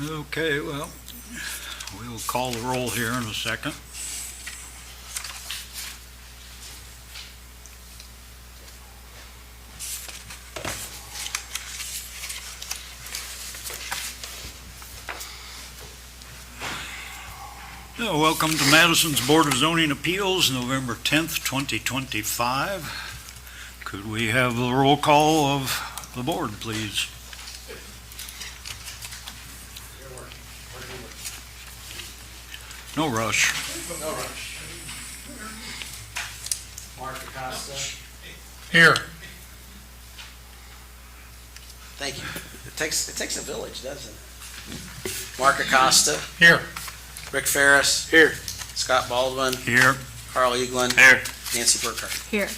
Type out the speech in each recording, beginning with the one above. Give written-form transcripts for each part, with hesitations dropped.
Okay, well, we'll call the roll here in a second. Welcome to Madison's Board of Zoning Appeals, November 10th, 2025. Could we have the roll call of the board, please? No rush. No rush. Mark Acosta. Here. Thank you. It takes a village, doesn't it? Mark Acosta. Here. Rick Ferris. Here. Scott Baldwin. Here. Carl Eaglin. Here. Nancy Burkhart. Here.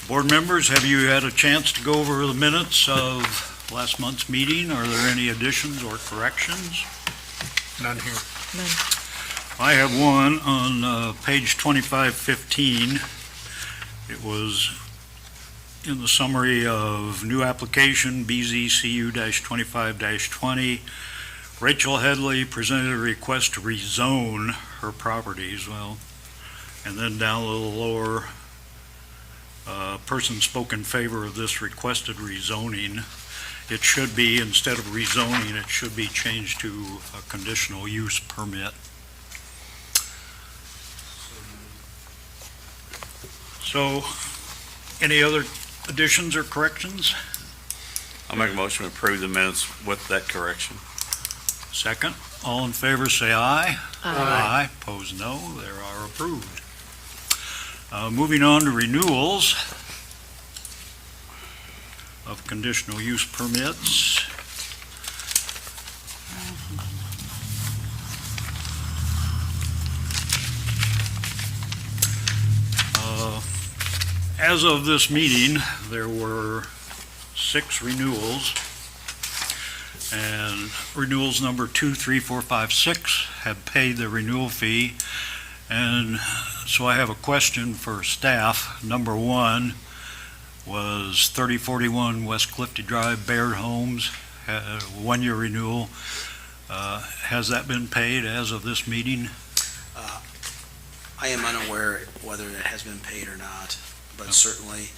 Board members, have you had a chance to go over the minutes of last month's meeting? Are there any additions or corrections? None here. None. I have one on page 2515. It was in the summary of new application BZCU-25-20. Rachel Headley presented a request to rezone her properties. Well, and then down a little lower, person spoke in favor of this requested rezoning. It should be, instead of rezoning, it should be changed to a conditional use permit. So, any other additions or corrections? I'll make a motion to approve the minutes with that correction. Second, all in favor say aye. Aye. Opposed no, they are approved. Moving on to renewals of conditional use permits. As of this meeting, there were 6 renewals, and renewals number 2, 3, 4, 5, 6 have paid the renewal fee. And so I have a question for staff. Number 1 was 3041 West Clifty Drive, Baird Homes, 1-year renewal. Has that been paid as of this meeting? I am unaware whether it has been paid or not, but certainly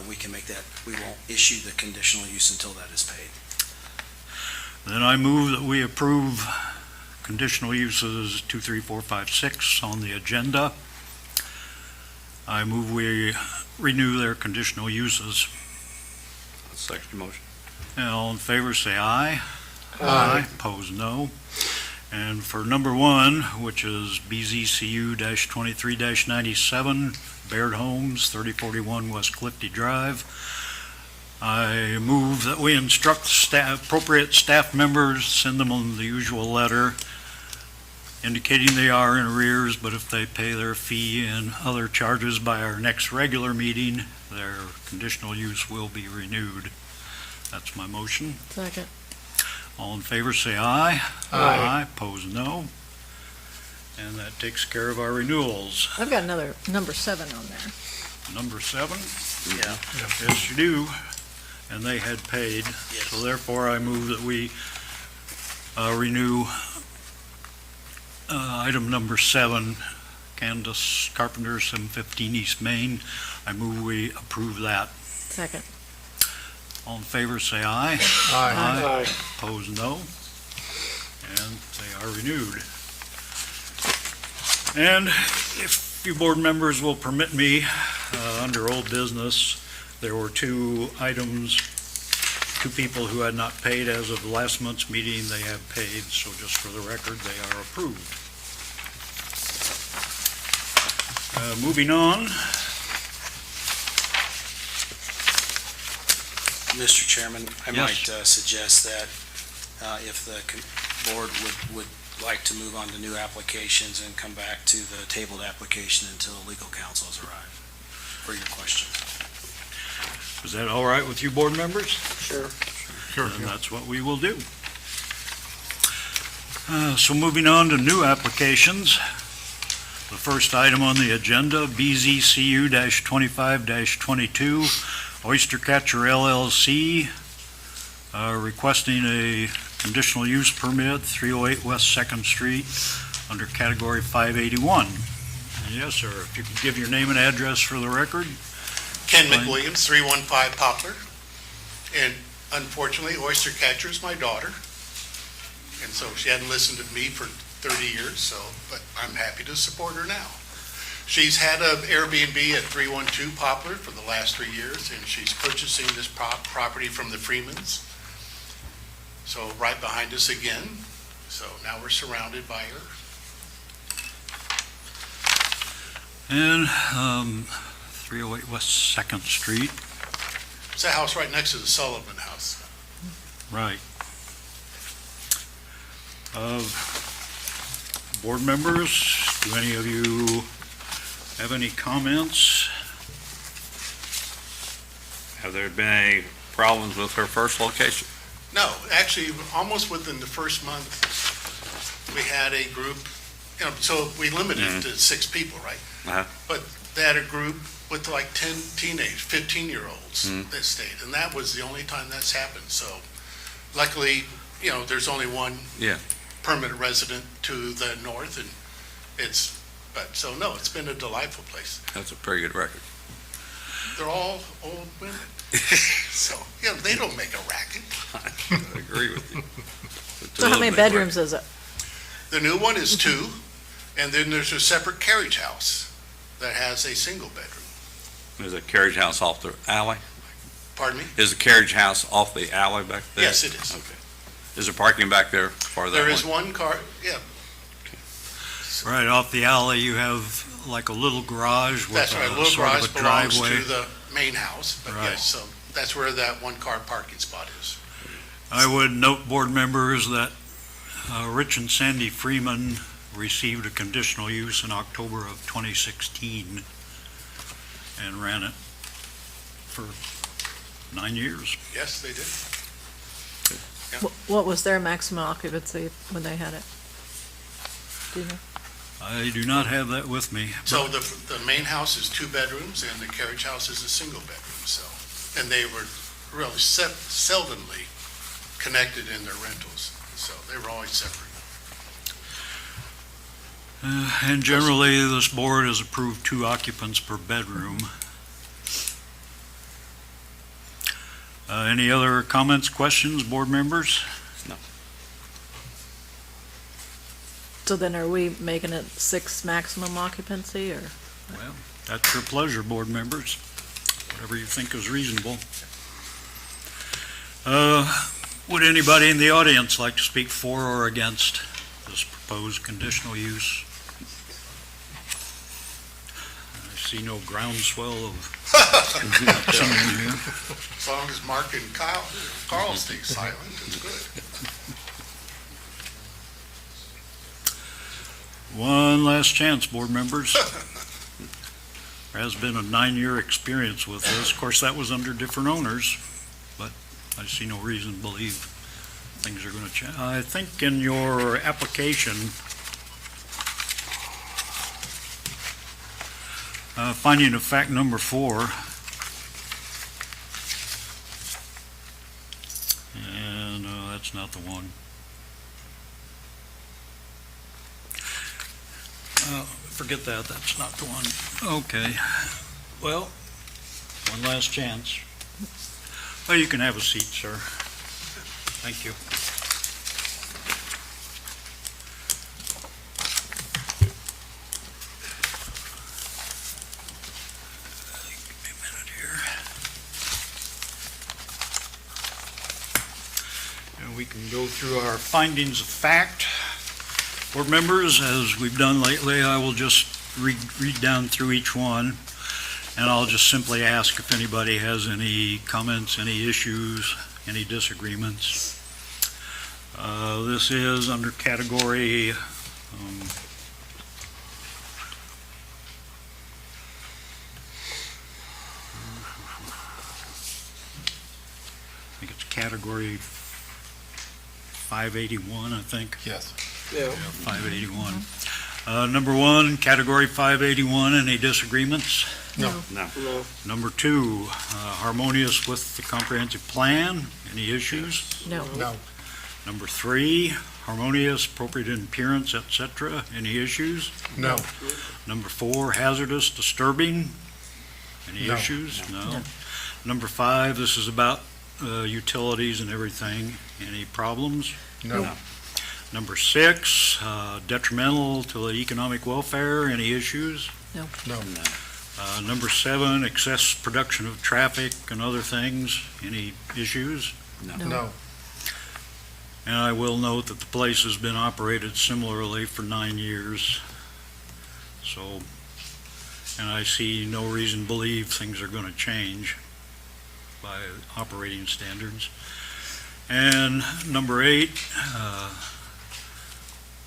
we can make that. We won't issue the conditional use until that is paid. Then I move that we approve conditional uses 2, 3, 4, 5, 6 on the agenda. I move we renew their conditional uses. I'll second the motion. And all in favor say aye. Aye. Opposed no. And for number 1, which is BZCU-23-97, Baird Homes, 3041 West Clifty Drive, I move that we instruct appropriate staff members, send them on the usual letter indicating they are in arrears, but if they pay their fee and other charges by our next regular meeting, their conditional use will be renewed. That's my motion. Second. All in favor say aye. Aye. Opposed no. And that takes care of our renewals. I've got another number 7 on there. Number 7? Yeah. Yes, you do. And they had paid. Yes. So therefore I move that we renew item number 7, Candace Carpenter, 715 East Main. I move we approve that. Second. All in favor say aye. Aye. Opposed no. And they are renewed. And if you board members will permit me, under old business, there were 2 items, 2 people who had not paid as of last month's meeting. They have paid, so just for the record, they are approved. Moving on. Mr. Chairman, I Yes. might suggest that if the board would like to move on to new applications and come back to the tabled application until legal counsel has arrived for your questions. Is that all right with you, board members? Sure. Sure. And that's what we will do. So moving on to new applications. The first item on the agenda, BZCU-25-22, Oyster Catcher LLC, requesting a conditional use permit, 308 West Second Street, under category 581. And yes, sir, if you could give your name and address for the record. Ken Fine. McWilliams, 315 Poplar. And unfortunately, Oyster Catcher is my daughter. And so she hadn't listened to me for 30 years, but I'm happy to support her now. She's had an Airbnb at 312 Poplar for the last 3 years, and she's purchasing this property from the Freemans. So right behind us again. So now we're surrounded by her. And 308 West Second Street, It's a house right next to the Sullivan House. right. Board members, do any of you have any comments? Have there been any problems with her first location? No, actually, almost within the first month, we had a group, so we limited it to 6 people, right? Uh-huh. But they had a group with like 10 teenage, 15-year-olds that stayed, and that was the only time that's happened. So luckily, there's only one Yeah. permanent resident to the north, and so no, it's been a delightful place. That's a pretty good record. They're all old women. So, they don't make a racket. I agree with you. So how many bedrooms is it? The new one is 2, and then there's a separate carriage house that has a single bedroom. There's a carriage house off the alley? Pardon me? Is the carriage house off the alley back there? Yes, it is. Okay. Is there parking back there for that There one? is one car, yeah, Right off the alley, you have like a little garage with that's right. a Little sort garage of a belongs driveway. to the main house, but Right. yes, so that's where that one-car parking spot is. I would note, board members, that Rich and Sandy Freeman received a conditional use in October of 2016 and ran it for 9 years. Yes, they did. What was their maximum occupancy when they had it? Do you know? I do not have that with me. So the main house is 2 bedrooms, and the carriage house is a single bedroom, so, and they were really seldomly connected in their rentals, so they were always separate. And generally, this board has approved 2 occupants per bedroom. Any other comments, questions, board members? So then are we making it 6 maximum occupancy, or? Well, that's your pleasure, board members. Whatever you think is reasonable. Would anybody in the audience like to speak for or against this proposed conditional use? I see no groundswell of opinion here. As long as Mark and Carl stay silent, it's good. One last chance, board members. There has been a 9-year experience with this. Of course, that was under different owners, but I see no reason to believe things are going to change. I think in your application, finding of fact number 4, and that's not the one. Forget that, that's not the one. Okay, well, one last chance. Well, you can have a seat, sir. Thank you. Give me a minute here. And we can go through our findings of fact. Board members, as we've done lately, I will just read down through each one, and I'll just simply ask if anybody has any comments, any issues, any disagreements. This is under category I think it's category 581, I think. Yes. Yeah, 581. Number 1, category 581, any disagreements? No. No. Number 2, harmonious with the comprehensive plan, any issues? No. No. Number 3, harmonious, appropriate in appearance, etc. Any issues? No. Number 4, hazardous, disturbing. Any No. issues? No. Number 5, this is about utilities and everything. Any problems? No. Number 6, detrimental to the economic welfare. Any issues? No. Number 7, excess production of traffic and other things. Any issues? No. And I will note that the place has been operated similarly for 9 years. So, and I see no reason to believe things are going to change by operating standards. And number 8,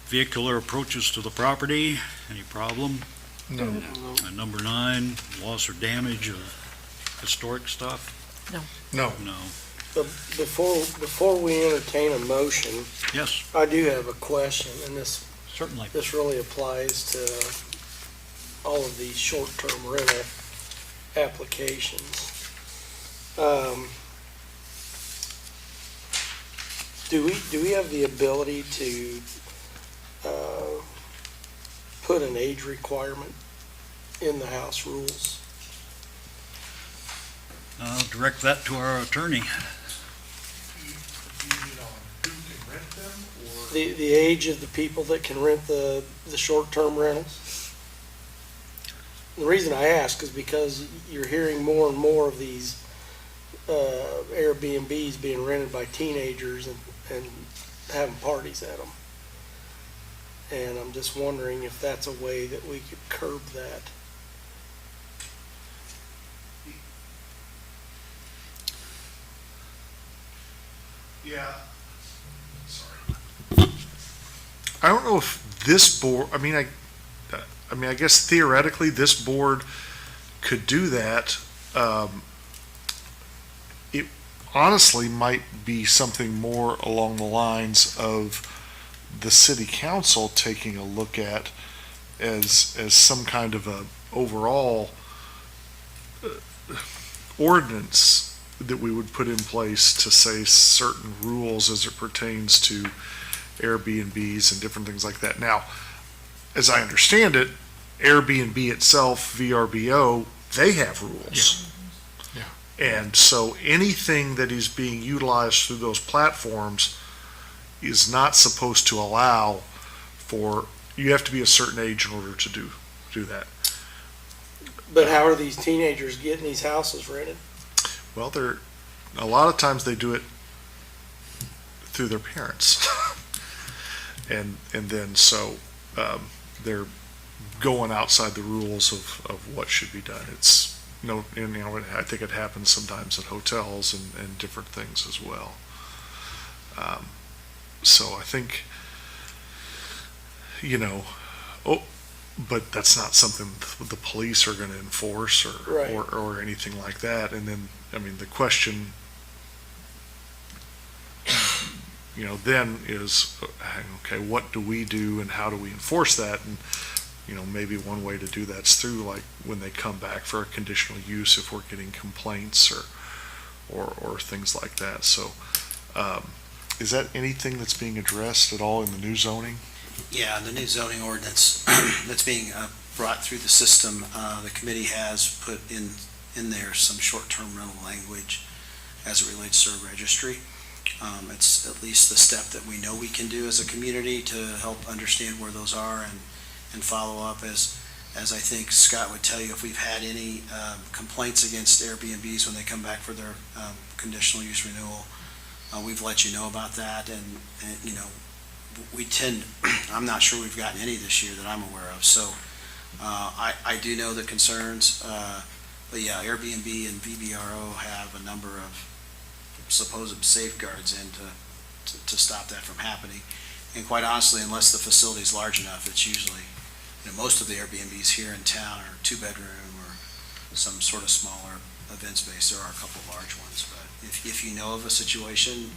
vehicular approaches to the property. Any problem? No. And number 9, loss or damage of historic stuff? No. No. But before we entertain a motion, Yes, I do have a question, and this certainly. really applies to all of these short-term rental applications. Do we have the ability to put an age requirement in the house rules? I'll direct that to our attorney. The age of the people that can rent the short-term rentals? The reason I ask is because you're hearing more and more of these Airbnbs being rented by teenagers and having parties at them. And I'm just wondering if that's a way that we could curb that. Yeah. Sorry. I don't know if this board, I mean, I guess theoretically, this board could do that. It honestly might be something more along the lines of the city council taking a look at as some kind of a overall ordinance that we would put in place to say certain rules as it pertains to Airbnbs and different things like that. Now, as I understand it, Airbnb itself, VRBO, they have rules. Yeah. And so anything that is being utilized through those platforms is not supposed to allow for, you have to be a certain age in order to do that. But how are these teenagers getting these houses rented? Well, a lot of times they do it through their parents. And then so they're going outside the rules of what should be done. It's I think it happens sometimes at hotels and different things as well. So I think, but that's not something the police are going to enforce Right. or anything like that. And then, I mean, the question, then is, okay, what do we do and how do we enforce that? And, maybe one way to do that's through, like, when they come back for a conditional use, if we're getting complaints or things like that. So, is that anything that's being addressed at all in the new zoning? Yeah, the new zoning ordinance that's being brought through the system, the committee has put in there some short-term rental language as it relates to our registry. It's at least the step that we know we can do as a community to help understand where those are and follow up. As I think Scott would tell you, if we've had any complaints against Airbnbs when they come back for their conditional use renewal, we've let you know about that. And we tend, I'm not sure we've gotten any this year that I'm aware of. So I do know the concerns, but yeah, Airbnb and VBRO have a number of supposed safeguards in to stop that from happening. And quite honestly, unless the facility is large enough, it's usually, most of the Airbnbs here in town are 2-bedroom or some sort of smaller event space. There are a couple of large ones, but if you know of a situation,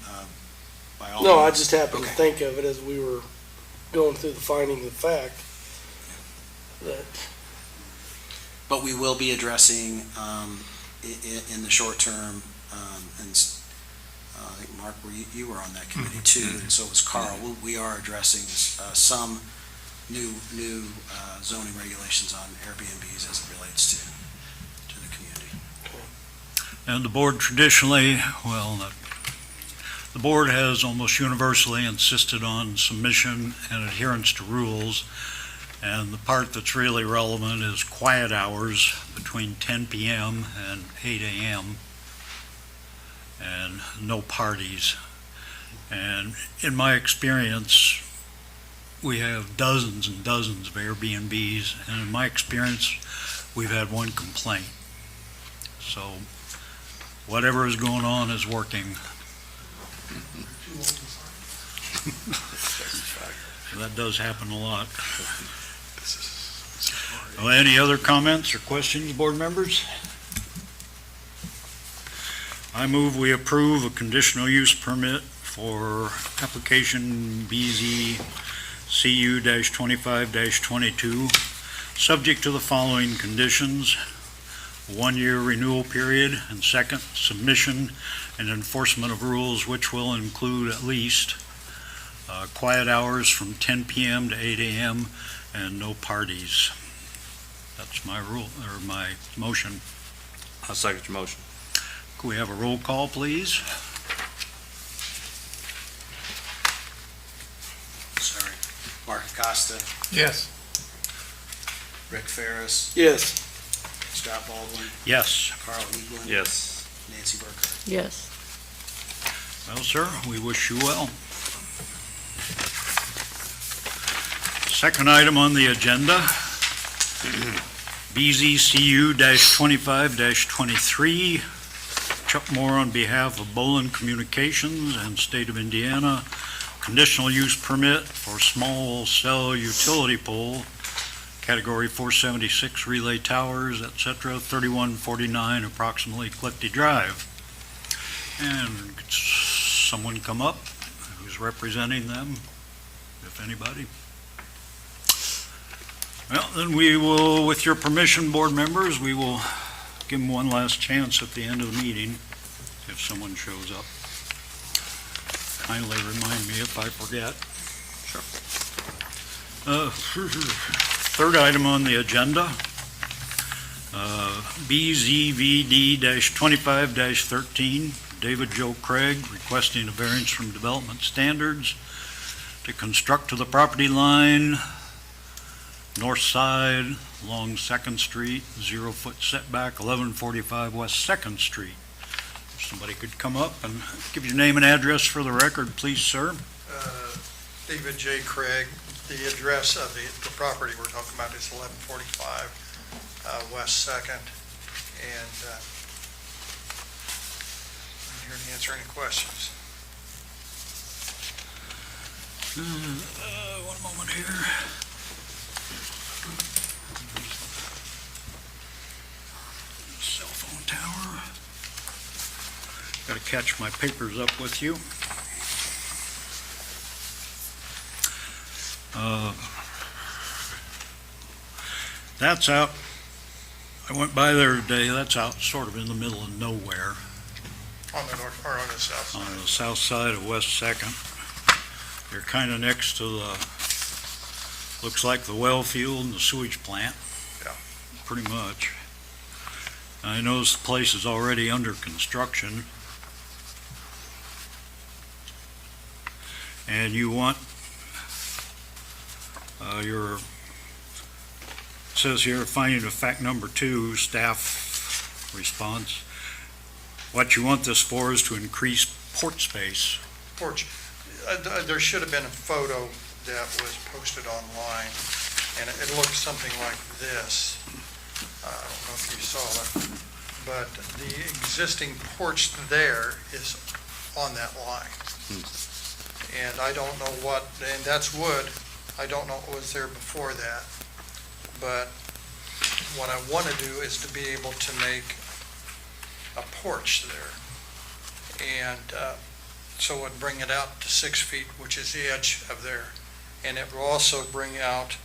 by all No, I means. just happened to Okay. think of it as we were going through the findings of fact. That, But we will be addressing in the short term and I think, Mark, you were on that committee too, and so was Carl. We are addressing some new zoning regulations on Airbnbs as it relates to the community. And the board traditionally, the board has almost universally insisted on submission and adherence to rules. And the part that's really relevant is quiet hours between 10 p.m. and 8 a.m. and no parties. And in my experience, we have dozens and dozens of Airbnbs, and in my experience, we've had one complaint. So whatever is going on is working. That does happen a lot. Well, any other comments or questions, board members? I move we approve a conditional use permit for application BZ CU-25-22, subject to the following conditions: 1 year renewal period, and second, submission and enforcement of rules which will include at least quiet hours from 10 p.m. to 8 a.m. and no parties. That's my rule, or my motion. I'll second your motion. Could we have a roll call, please? Sorry. Mark Acosta, Yes. Rick Ferris, Yes. Scott Baldwin, Yes. Carl Eaglin. Yes. Nancy Burkhardt. Yes. Well, sir, we wish you well. Second item on the agenda, BZCU-25-23. Chuck Moore on behalf of Bolin Communications and State of Indiana. Conditional use permit for small cell utility pole, category 476 relay towers, etc., 3149 approximately Clifty Drive. And could someone come up who's representing them, if anybody? Well, then we will, with your permission, board members, we will give them one last chance at the end of the meeting, if someone shows up. Kindly remind me if I forget. Sure. Third item on the agenda, BZVD-25-13, David Joe Craig requesting a variance from development standards to construct to the property line, north side along 2nd Street, 0-foot setback, 1145 West 2nd Street. If somebody could come up and give your name and address for the record, please, sir. David J. Craig. The address of the property we're talking about is 1145 West 2nd. And I'm here to answer any questions. One moment here. Cell phone tower. Got to catch my papers up with you. That's out, I went by there today, that's out sort of in the middle of nowhere, On the north, or on the south on side. the south side of West 2nd. You're kind of next to the, looks like the well field and the sewage plant. Yeah. Pretty much. I know this place is already under construction. And you want your, says here, finding of fact number 2, staff response. What you want this for is to increase port space. Porch. There should have been a photo that was posted online, and it looked something like this. I don't know if you saw it, but the existing porch there is on that line. And I don't know what, and that's wood, I don't know what was there before that. But what I want to do is to be able to make a porch there. And so it would bring it out to 6 feet, which is the edge of there. And it will also bring out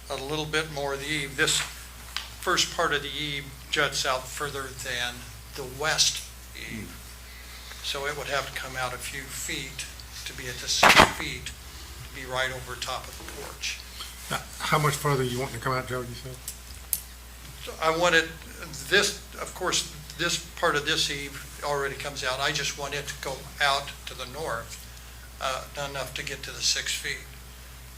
a little bit more of the eave. This first part of the eave juts out further than the west eave. So it would have to come out a few feet to be at the 6 feet, to be right over top of the porch. How much further you want to come out, Joe, you said? So I wanted this, of course, this part of this eave already comes out. I just want it to go out to the north, enough to get to the 6 feet.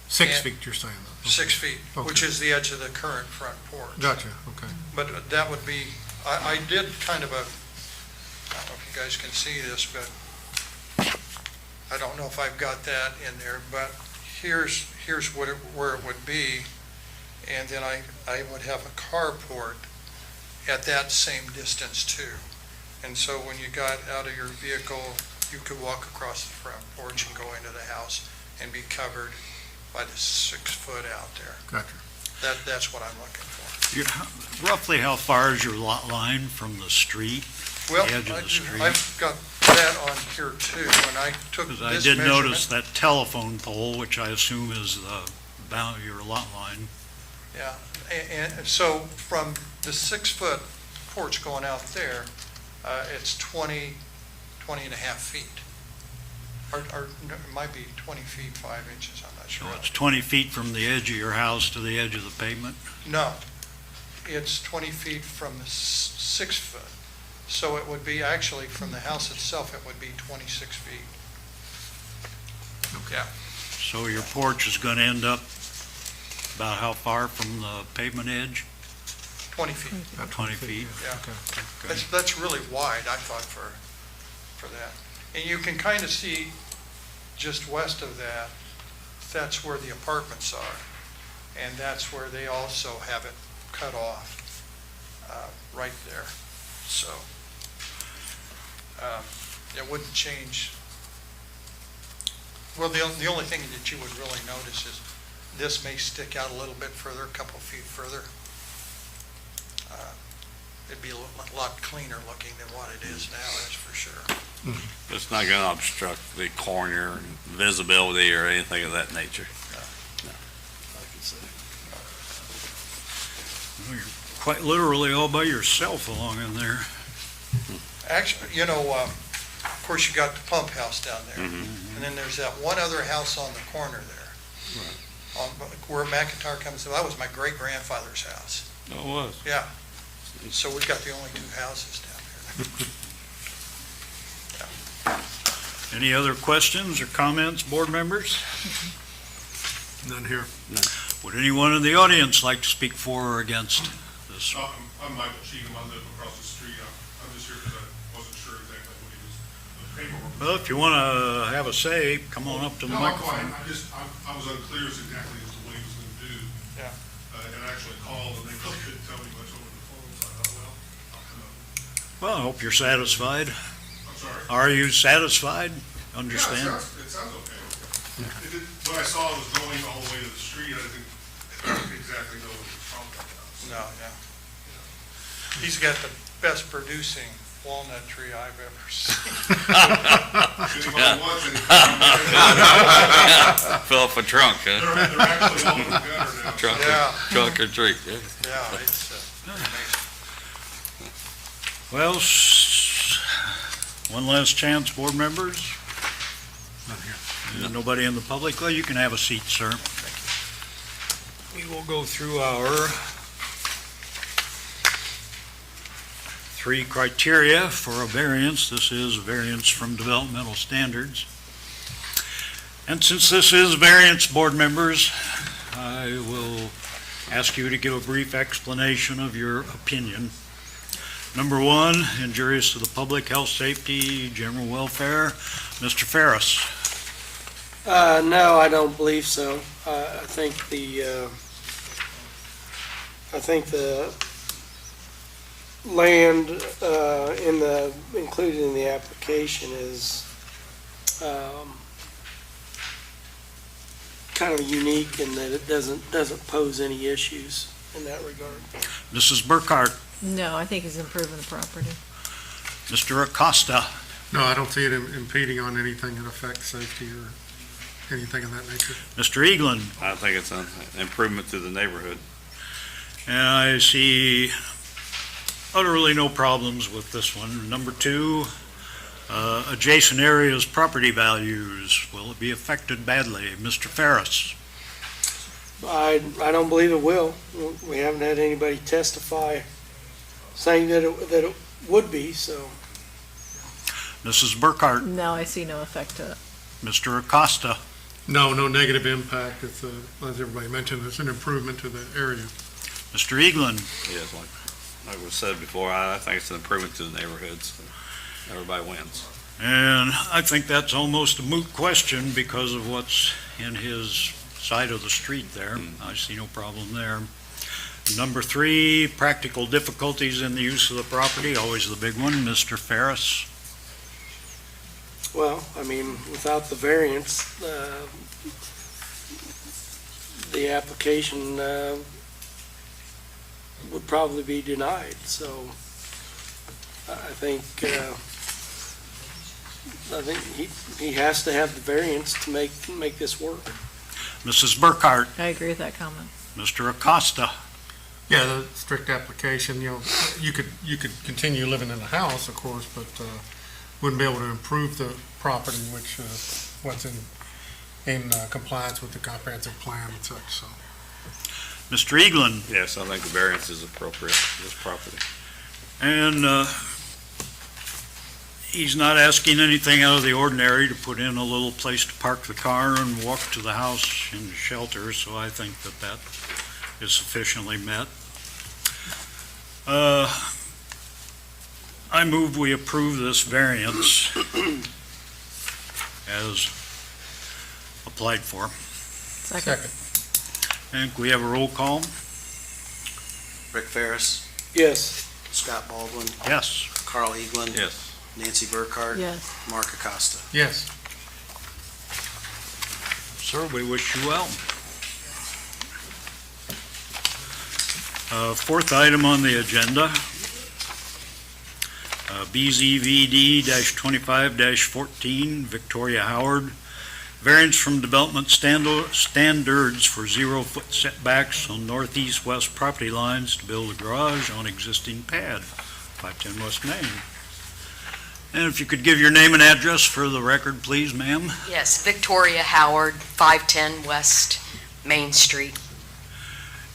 6 And- feet, you're saying? though. 6 feet, which Okay. is the edge of the current front porch. Gotcha, okay. But that would be, I did kind of a, I don't know if you guys can see this, but I don't know if I've got that in there, but here's where it would be. And then I would have a carport at that same distance too. And so when you got out of your vehicle, you could walk across the front porch and go into the house and be covered by the 6 foot out there. Gotcha. That's what I'm looking for. Roughly how far is your lot line from the street? Well, The edge of the street. I've got that on here too. When I took this Because measurement. I did notice that telephone pole, which I assume is your lot line. Yeah, and so from the 6 foot porch going out there, it's 20 and a half feet. Or no, it might be 20 feet, 5 inches, I'm not So sure. it's 20 feet from the edge of your house to the edge of the pavement? No, it's 20 feet from the 6 foot. So it would be actually from the house itself, it would be 26 feet. Yeah, So your porch is going to end up about how far from the pavement edge? 20 feet. About 20 feet? Yeah. Okay. That's really wide, I thought, for that. And you can kind of see just west of that, that's where the apartments are. And that's where they also have it cut off, right there. So, it wouldn't change. Well, the only thing that you would really notice is this may stick out a little bit further, a couple of feet further. It'd be a lot cleaner looking than what it is now, that's for sure. It's not going to obstruct the corner and visibility or anything of that nature. Well, you're quite literally all by yourself along in there. Actually, of course, you got the pump house down there. And then there's that one other house on the corner there. On where McIntyre comes, that was my great-grandfather's house. Oh, it was. Yeah. So we've got the only 2 houses down there. Any other questions or comments, board members? None here. Would anyone in the audience like to speak for or against this? I'm Michael Cheatham, I live across the street, I'm just here because I wasn't sure exactly what he was, the paperwork. Well, if you want to have a say, come on up to the No, I'm fine, microphone. I was unclear as exactly as to what he was going to do. Yeah. And I actually called and they really couldn't tell me much over the phone, so I thought, well, I'll come up. Well, I hope you're satisfied. I'm sorry? Are you satisfied? Understand? Yeah, it sounds okay. When I saw it was going all the way to the street, I didn't exactly know what he was talking about. No. He's got the best producing walnut tree I've ever seen. If anybody wants it, Fill up a trunk, huh? they're actually all in the gutter now. Trunk, Yeah. trunk or treat, yeah. Yeah, it's amazing. Well, one last chance, board members? None here. Nobody in the public? Well, you can have a seat, sir. We will go through our 3 criteria for a variance. This is a variance from developmental standards. And since this is variance, board members, I will ask you to give a brief explanation of your opinion. Number 1, injurious to the public, health, safety, general welfare. Mr. Ferris. No, I don't believe so. I think the land included in the application is kind of unique in that it doesn't pose any issues in that regard. Mrs. Burkhart. No, I think he's improving the property. Mr. Acosta. No, I don't see it impeding on anything that affects safety or anything of that nature. Mr. Eaglin. I think it's an improvement to the neighborhood. And I see utterly no problems with this one. Number 2, Adjacent areas' property values, will it be affected badly? Mr. Ferris? I don't believe it will. We haven't had anybody testify saying that it would be, so. Mrs. Burkhart? No, I see no effect to it. Mr. Acosta? No, no negative impact. It's, as everybody mentioned, it's an improvement to the area. Mr. Eaglin? Yes, like was said before, I think it's an improvement to the neighborhoods. Everybody wins. And I think that's almost a moot question because of what's in his side of the street there. I see no problem there. Number 3, practical difficulties in the use of the property, always the big one. Mr. Ferris? Well, I mean, without the variance, the application would probably be denied, so I think he has to have the variance to make this work. Mrs. Burkhart? I agree with that comment. Mr. Acosta? Yeah, the strict application, you could continue living in the house, of course, but wouldn't be able to improve the property, which what's in compliance with the comprehensive plan and such, so. Mr. Eaglin? Yes, I think the variance is appropriate for this property. And he's not asking anything out of the ordinary to put in a little place to park the car and walk to the house in shelter, so I think that is sufficiently met. I move we approve this variance as applied for. Second. And can we have a roll call? Rick Ferris, Yes. Scott Baldwin, Yes. Carl Eaglin. Yes. Nancy Burkhart. Yes. Mark Acosta. Yes. Sir, we wish you well. Fourth item on the agenda, BZVD-25-14, Victoria Howard. Variance from development standards for 0-foot setbacks on northeast-west property lines to build a garage on existing pad, 510 West Main. And if you could give your name and address for the record, please, ma'am. Yes, Victoria Howard, 510 West Main Street.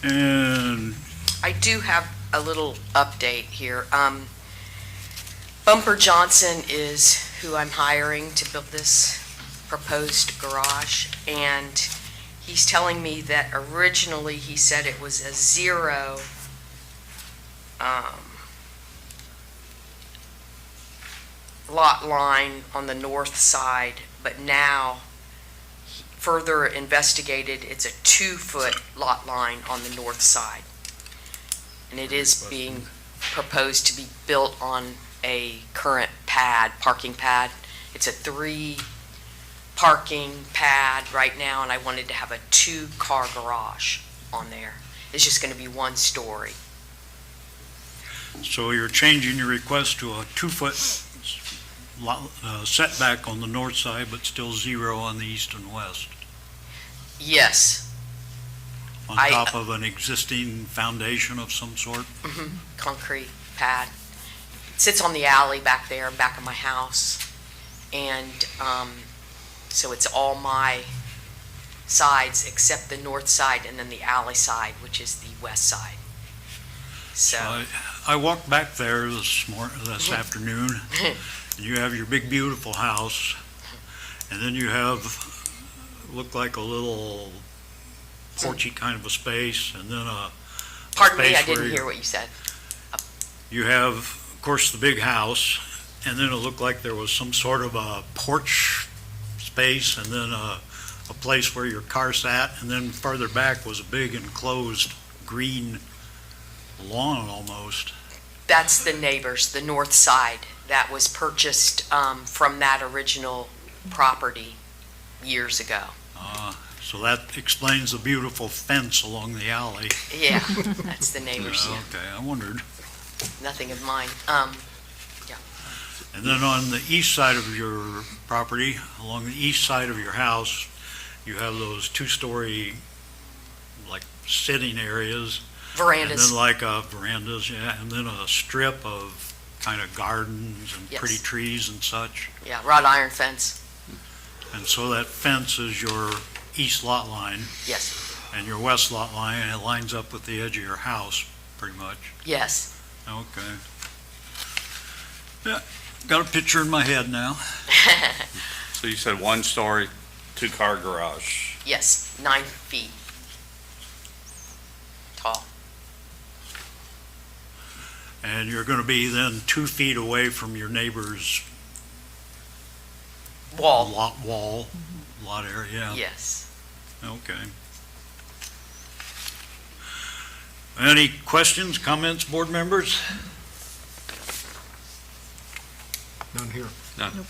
And I do have a little update here. Bumper Johnson is who I'm hiring to build this proposed garage, and he's telling me that originally he said it was a 0 lot line on the north side, but now further investigated, it's a 2-foot lot line on the north side. And it is being proposed to be built on a current pad, parking pad. It's a 3 parking pad right now, and I wanted to have a 2-car garage on there. It's just going to be 1 story. so you're changing your request to a 2-foot setback on the north side, but still 0 on the east and west, Yes, on top of an existing foundation of some sort? concrete pad. It sits on the alley back there, back of my house. And so it's all my sides except the north side and then the alley side, which is the west side. So, I walked back there this afternoon, and you have your big beautiful house, and then you have, looked like a little porchy kind of a space, and then a pardon me, I space where didn't hear what you said. you have, of course, the big house, and then it looked like there was some sort of a porch space, and then a place where your car sat, and then farther back was a big enclosed green lawn almost. That's the neighbors, the north side. That was purchased from that original property years ago. So that explains the beautiful fence along the alley. Yeah, that's the neighbors. Yeah, okay, I wondered. Nothing of mine. And then on the east side of your property, along the east side of your house, you have those 2-story, like, sitting areas. And Verandas. then like verandas, yeah, and then a strip of kind of gardens and Yes. pretty trees and such. Yeah, wrought iron fence, And so that fence is your east lot line, yes, and your west lot line, and it lines up with the edge of your house, pretty much. yes. Okay. Yeah, got a picture in my head now. So you said 1-story, 2-car garage. Yes, 9 feet tall. And you're gonna be then 2 feet away from your neighbor's Wall, lot area, yeah. yes. Okay. Any questions, comments, board members? None here. And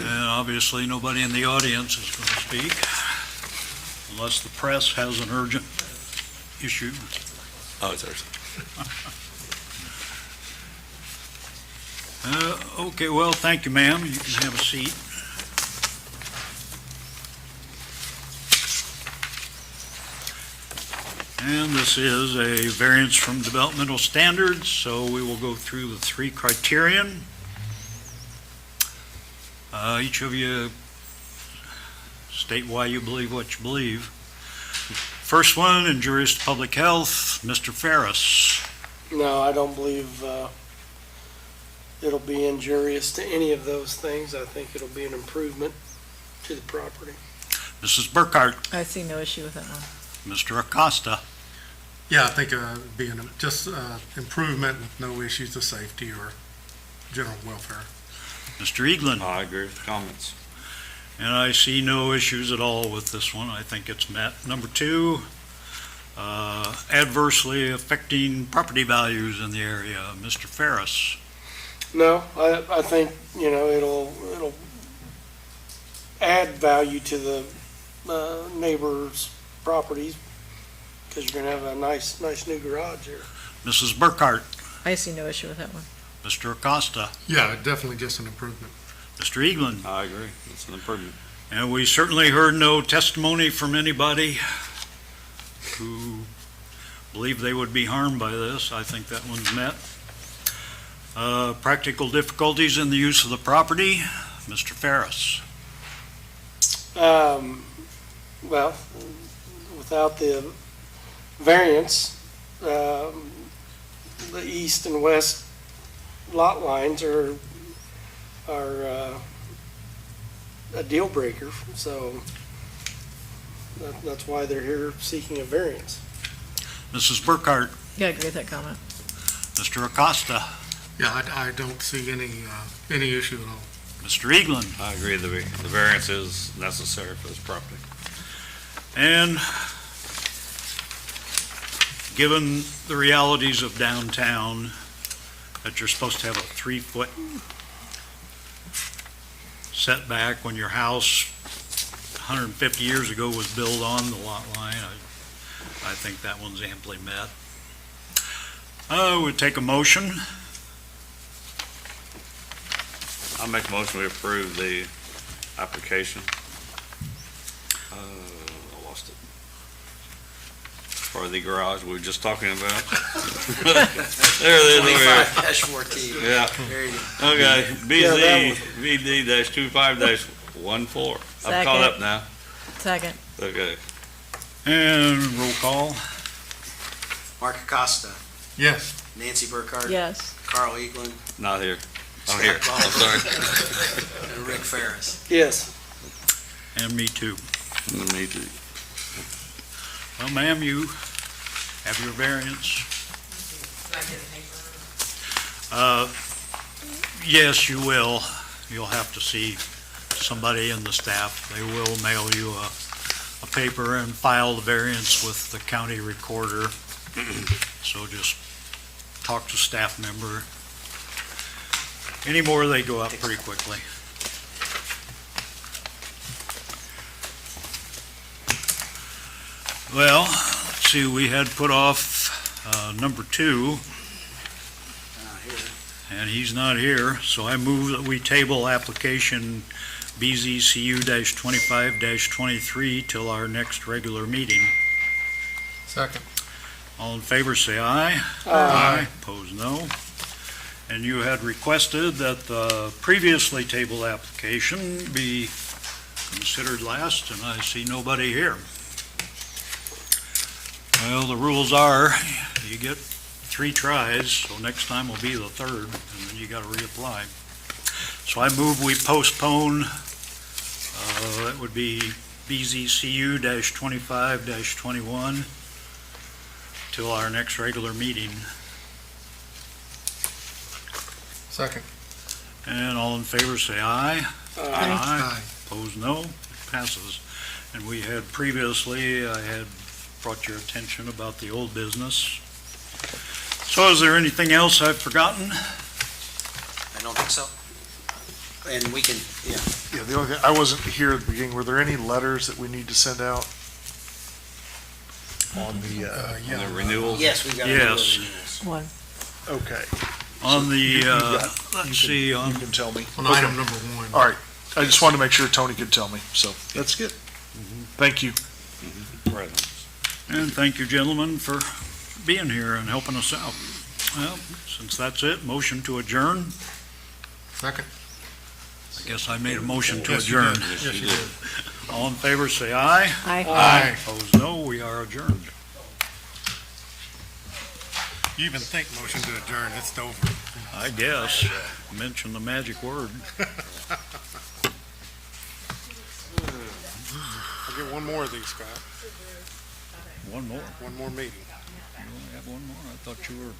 obviously, nobody in the audience is going to speak, unless the press has an urgent issue. Oh, it's ours. Okay, well, thank you, ma'am. You can have a seat. And this is a variance from developmental standards, so we will go through the 3 criterion. Each of you state why you believe what you believe. First one, injurious to public health, Mr. Ferris. No, I don't believe it'll be injurious to any of those things. I think it'll be an improvement to the property. Mrs. Burkhart, I see no issue with that one. Mr. Acosta, Yeah, I think it'd be just improvement with no issues of safety or general welfare. Mr. Eaglin. I agree with the comments. And I see no issues at all with this one. I think it's met. Number 2, adversely affecting property values in the area, Mr. Ferris. No, I think, it'll add value to the neighbor's properties because you're gonna have a nice new garage here. Mrs. Burkhart, I see no issue with that one. Mr. Acosta, Yeah, definitely just an improvement. Mr. Eaglin. I agree. It's an improvement. And we certainly heard no testimony from anybody who believed they would be harmed by this. I think that one's met. Practical difficulties in the use of the property, Mr. Ferris. Well, without the variance, the east and west lot lines are a deal breaker, so that's why they're here seeking a variance. Mrs. Burkhart, Yeah, I agree with that comment. Mr. Acosta, Yeah, I don't see any issue at all. Mr. Eaglin. I agree. The variance is necessary for this property. And given the realities of downtown, that you're supposed to have a 3-foot setback when your house 150 years ago was built on the lot line, I think that one's amply met. I would take a motion. I'll make a motion to approve the application. I lost it. For the garage we were just talking about. There it is over here. 25-14. Yeah, There you go. okay. Yeah, that BZ-25-14. I'm caught up now. Second. Okay. And roll call. Mark Acosta, Yes. Nancy Burkhart. Yes. Carl Eaglin, Not here. I'm here. Scott I'm sorry. and Rick Ferris. Yes. And me too. Me too. Well, ma'am, you have your variance. Yes, you will. You'll have to see somebody in the staff. They will mail you a paper and file the variance with the county recorder. So just talk to staff member. Any more, they go up pretty quickly. Well, let's see, we had put off number 2. Here. And he's not here, so I move that we table application BZCU-25-23 till our next regular meeting. Second. All in favor, say aye. Aye. Opposed, no. And you had requested that the previously tabled application be considered last, and I see nobody here. Well, the rules are, you get 3 tries, so next time will be the 3rd, and then you gotta reapply. So I move we postpone, that would be BZCU-25-21 till our next regular meeting. Second. And all in favor, say aye. Aye. Opposed, no. It passes. And we had previously, I had brought your attention about the old business. So is there anything else I've forgotten? I don't think so. And we can, yeah, Yeah, the only thing, I wasn't here at the beginning, were there any letters that we need to send out? On the, The renewals? yes, we've got to do the Yes. renewals. One. okay. On the, You got- let's see, You on, can tell me. On Okay. item number 1. All right, I just wanted to make sure Tony could tell me, so that's good. Thank you. Presents. and thank you, gentlemen, for being here and helping us out. Well, since that's it, motion to adjourn. Second. I guess I made a motion to Yes, you adjourn. did. Yes, you did. All in favor, say aye. Aye. Opposed, no. We are adjourned. You even think motion to adjourn, it's over. I guess. Mention the magic word. I'll get one more of these, Scott. One more. One more meeting. You only have one more? I thought you were